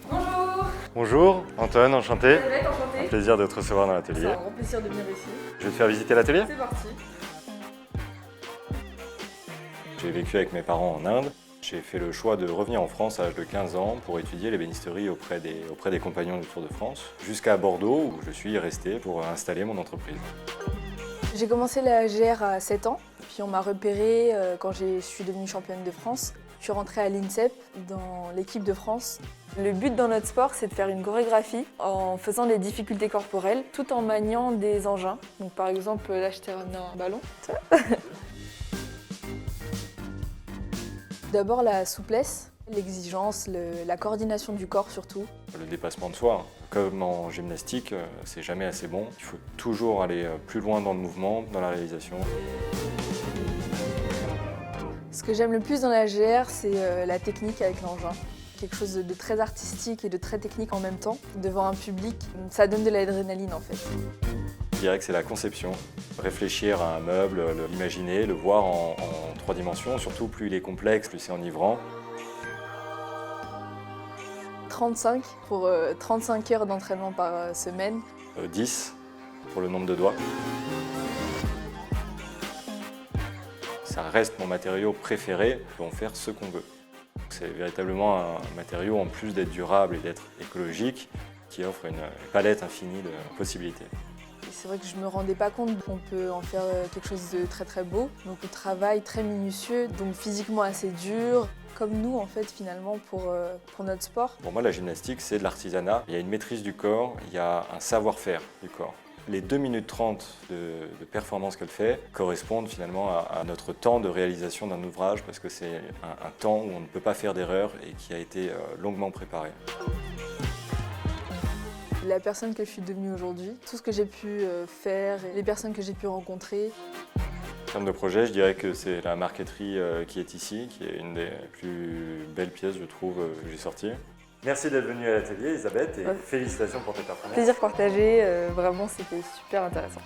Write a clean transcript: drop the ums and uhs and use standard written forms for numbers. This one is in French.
Bonjour. Bonjour, Antoine, enchanté. Elisabeth, enchantée. Un plaisir de te recevoir dans C'est l'atelier. un grand plaisir de venir ici. Je vais te faire visiter l'atelier. C'est parti. J'ai vécu avec mes parents en Inde. J'ai fait le choix de revenir en France à l'âge de 15 ans pour étudier l'ébénisterie auprès des compagnons du Tour de France, jusqu'à Bordeaux où je suis resté pour installer mon entreprise. J'ai commencé la GR à 7 ans, puis on m'a repérée quand je suis devenue championne de France. Je suis rentrée à l'INSEP dans l'équipe de France. Le but dans notre sport, c'est de faire une chorégraphie en faisant des difficultés corporelles tout en maniant des engins. Donc par exemple, là je t'ai ramené un ballon. D'abord la souplesse, l'exigence, la coordination du corps surtout. Le dépassement de soi, comme en gymnastique, c'est jamais assez bon. Il faut toujours aller plus loin dans le mouvement, dans la réalisation. Ce que j'aime le plus dans la GR, c'est la technique avec l'engin. Quelque chose de très artistique et de très technique en même temps. Devant un public, ça donne de l'adrénaline en fait. Je dirais que c'est la conception. Réfléchir à un meuble, l'imaginer, le voir en 3 dimensions, surtout plus il est complexe, plus c'est enivrant. 35 pour 35 heures d'entraînement par semaine. 10 pour le nombre de doigts. Ça reste mon matériau préféré, on peut en faire ce qu'on veut. C'est véritablement un matériau, en plus d'être durable et d'être écologique, qui offre une palette infinie de possibilités. C'est vrai que je ne me rendais pas compte qu'on peut en faire quelque chose de très très beau. Donc le travail très minutieux, donc physiquement assez dur, comme nous en fait finalement pour notre sport. Pour moi, la gymnastique, c'est de l'artisanat. Il y a une maîtrise du corps, il y a un savoir-faire du corps. Les 2 minutes 30 de performance qu'elle fait correspondent finalement à notre temps de réalisation d'un ouvrage parce que c'est un temps où on ne peut pas faire d'erreur et qui a été longuement préparé. La personne que je suis devenue aujourd'hui, tout ce que j'ai pu faire, et les personnes que j'ai pu rencontrer. En termes de projet, je dirais que c'est la marqueterie qui est ici, qui est une des plus belles pièces, je trouve, que j'ai sorties. Merci d'être venue à l'atelier, Elisabeth, et félicitations pour tes performances. Plaisir partagé, vraiment c'était super intéressant.